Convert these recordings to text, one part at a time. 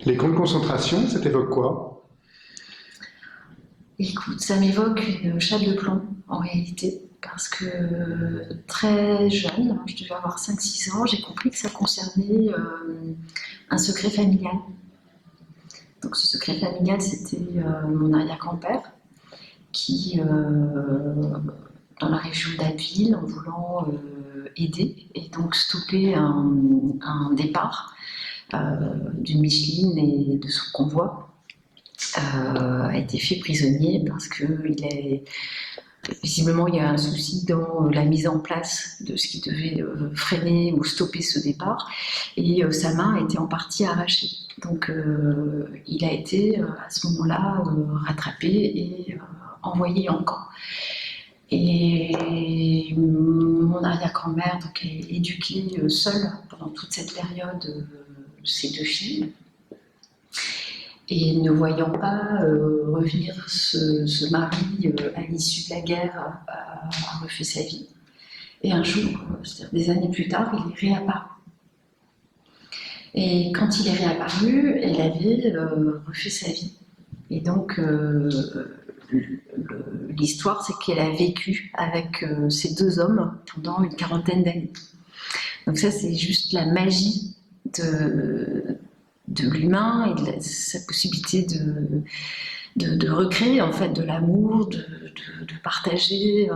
Les camps de concentration, ça t'évoque quoi? Écoute, ça m'évoque une chape de plomb en réalité, parce que très jeune, je devais avoir 5-6 ans, j'ai compris que ça concernait un secret familial. Donc ce secret familial, c'était mon arrière-grand-père qui, dans la région d'Abbeville, en voulant aider et donc stopper un départ d'une Micheline et de son convoi, a été fait prisonnier parce que visiblement il y a un souci dans la mise en place de ce qui devait freiner ou stopper ce départ, et sa main a été en partie arrachée. Donc il a été à ce moment-là rattrapé et envoyé en camp. Et mon arrière-grand-mère donc, est éduquée seule pendant toute cette période ses 2 filles. Et ne voyant pas revenir ce mari à l'issue de la guerre, a refait sa vie. Et un jour, c'est-à-dire des années plus tard, il est réapparu. Et quand il est réapparu, elle avait refait sa vie. Et donc, l'histoire, c'est qu'elle a vécu avec ces 2 hommes pendant une quarantaine d'années. Donc ça, c'est juste la magie de l'humain et de sa possibilité de recréer en fait de l'amour, de partager.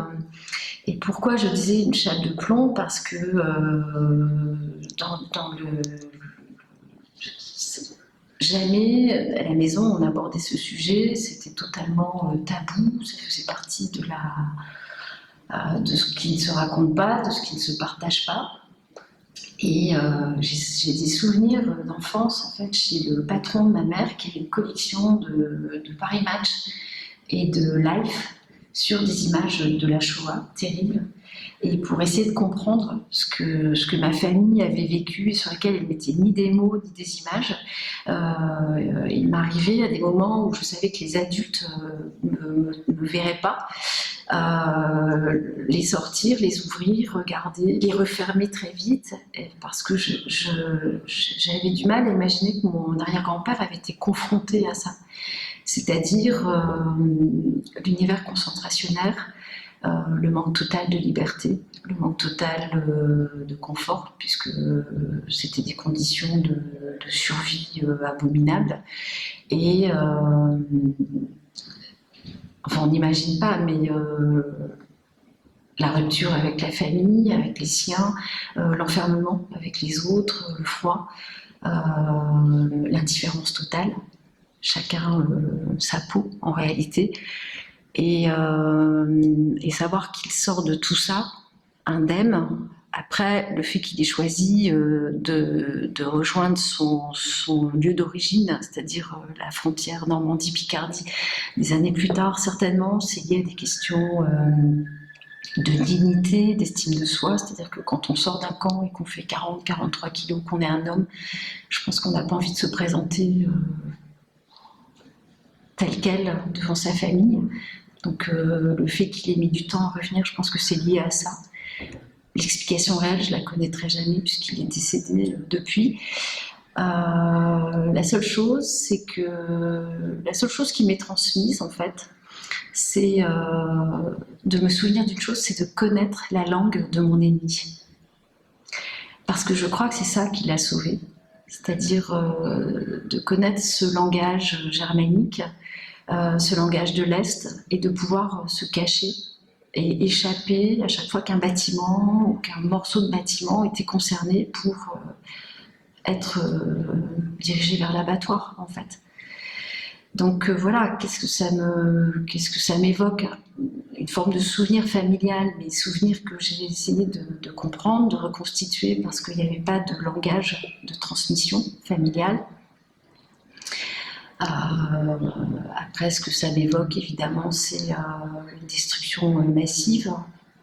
Et pourquoi je disais une chape de plomb? Parce que jamais à la maison on abordait ce sujet, c'était totalement tabou, ça faisait partie de ce qui ne se raconte pas, de ce qui ne se partage pas. Et j'ai des souvenirs d'enfance en fait chez le patron de ma mère qui avait une collection de Paris Match et de Life sur des images de la Shoah terribles, et pour essayer de comprendre ce que ma famille avait vécu et sur lesquels elle ne mettait ni des mots ni des images. Il m'arrivait à des moments où je savais que les adultes ne me verraient pas, les sortir, les ouvrir, regarder, les refermer très vite, parce que j'avais du mal à imaginer que mon arrière-grand-père avait été confronté à ça. C'est-à-dire l'univers concentrationnaire, le manque total de liberté, le manque total de confort, puisque c'était des conditions de survie abominables. Et enfin, on n'imagine pas, mais la rupture avec la famille, avec les siens, l'enfermement avec les autres, le froid, l'indifférence totale, chacun sa peau en réalité, et savoir qu'il sort de tout ça indemne. Après, le fait qu'il ait choisi de rejoindre son lieu d'origine, c'est-à-dire la frontière Normandie-Picardie, des années plus tard, certainement, c'est lié à des questions de dignité, d'estime de soi. C'est-à-dire que quand on sort d'un camp et qu'on fait 40-43 kilos, qu'on est un homme, je pense qu'on n'a pas envie de se présenter tel quel devant sa famille. Donc le fait qu'il ait mis du temps à revenir, je pense que c'est lié à ça. L'explication réelle, je la connaîtrai jamais puisqu'il est décédé depuis. La seule chose qui m'est transmise en fait, c'est de me souvenir d'une chose, c'est de connaître la langue de mon ennemi. Parce que je crois que c'est ça qui l'a sauvé, c'est-à-dire de connaître ce langage germanique, ce langage de l'Est, et de pouvoir se cacher et échapper à chaque fois qu'un bâtiment ou qu'un morceau de bâtiment était concerné pour être dirigé vers l'abattoir en fait. Donc voilà, qu'est-ce que ça m'évoque? Une forme de souvenir familial, mais souvenir que j'ai essayé de comprendre, de reconstituer, parce qu'il n'y avait pas de langage de transmission familiale. Après, ce que ça m'évoque, évidemment, c'est une destruction massive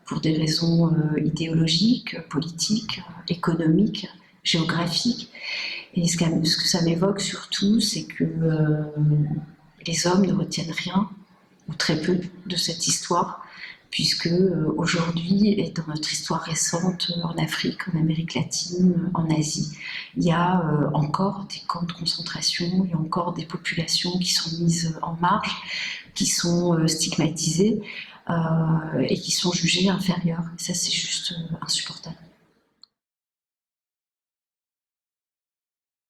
pour des raisons idéologiques, politiques, économiques, géographiques. Et ce que ça m'évoque surtout, c'est que les hommes ne retiennent rien, ou très peu, de cette histoire, puisque aujourd'hui, et dans notre histoire récente, en Afrique, en Amérique latine, en Asie, il y a encore des camps de concentration, il y a encore des populations qui sont mises en marge, qui sont stigmatisées et qui sont jugées inférieures. Et ça, c'est juste insupportable.